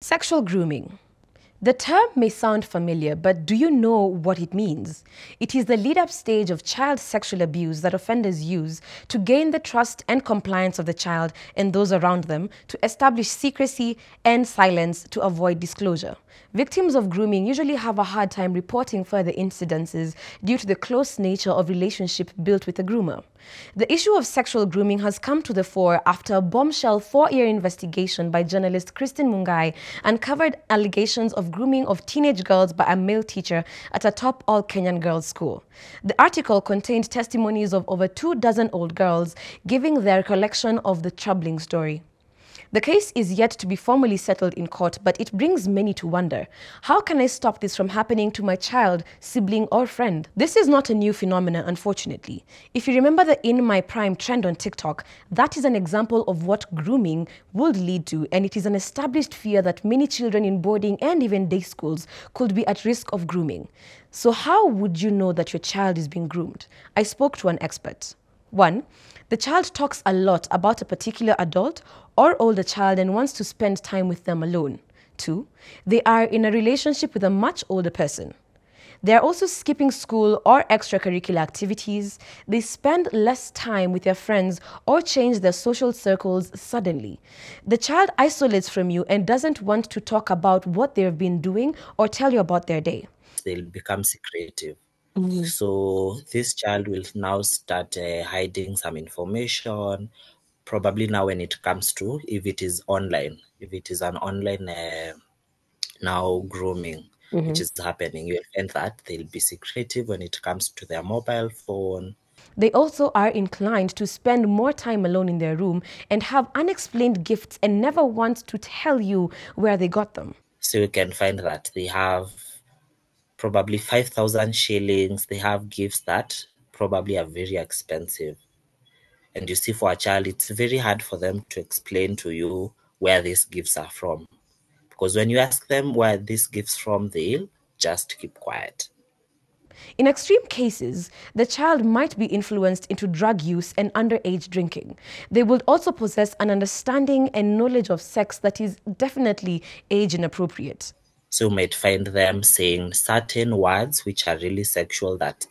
Sexual grooming. The term may sound familiar, but do you know what it means? It is the lead-up stage of child sexual abuse that offenders use to gain the trust and compliance of the child and those around them, to establish secrecy and silence to avoid disclosure. Victims of grooming usually have a hard time reporting further incidences due to the close nature of relationship built with a groomer. The issue of sexual grooming has come to the fore after a bombshell 4-year investigation by journalist Christine Mungai uncovered allegations of grooming of teenage girls by a male teacher at a top all-Kenyan girls' school. The article contained testimonies of over 24 old girls giving their recollection of the troubling story. The case is yet to be formally settled in court, but it brings many to wonder. How can I stop this from happening to my child, sibling, or friend? This is not a new phenomenon, unfortunately. If you remember the "in my prime" trend on TikTok, that is an example of what grooming would lead to, and it is an established fear that many children in boarding and even day schools could be at risk of grooming. So how would you know that your child is being groomed? I spoke to an expert. 1. The child talks a lot about a particular adult or older child and wants to spend time with them alone. 2. They are in a relationship with a much older person. They are also skipping school or extracurricular activities. They spend less time with their friends or change their social circles suddenly. The child isolates from you and doesn't want to talk about what they've been doing or tell you about their day. They'll become secretive. So this child will now start hiding some information, probably now when it comes to, if it is online, if it is an online now grooming, which is happening, you'll find that they'll be secretive when it comes to their mobile phone. They also are inclined to spend more time alone in their room and have unexplained gifts and never want to tell you where they got them. So you can find that they have probably 5,000 shillings. They have gifts that probably are very expensive. And you see, for a child, it's very hard for them to explain to you where these gifts are from. Because when you ask them where these gifts from, they'll just keep quiet. In extreme cases, the child might be influenced into drug use and underage drinking. They will also possess an understanding and knowledge of sex that is definitely age inappropriate. So you might find them saying certain words which are really sexual that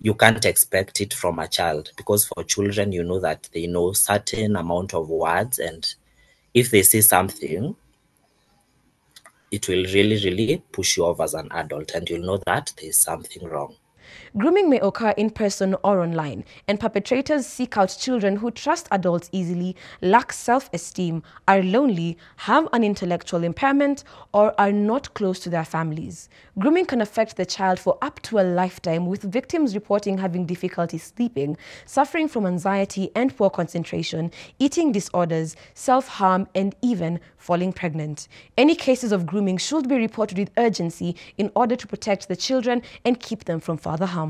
you can't expect it from a child, because for children, you know that they know certain amount of words, and if they say something, it will really push you off as an adult, and you'll know that there's something wrong. Grooming may occur in person or online, and perpetrators seek out children who trust adults easily, lack self-esteem, are lonely, have an intellectual impairment, or are not close to their families. Grooming can affect the child for up to a lifetime, with victims reporting having difficulty sleeping, suffering from anxiety and poor concentration, eating disorders, self-harm, and even falling pregnant. Any cases of grooming should be reported with urgency in order to protect the children and keep them from further harm.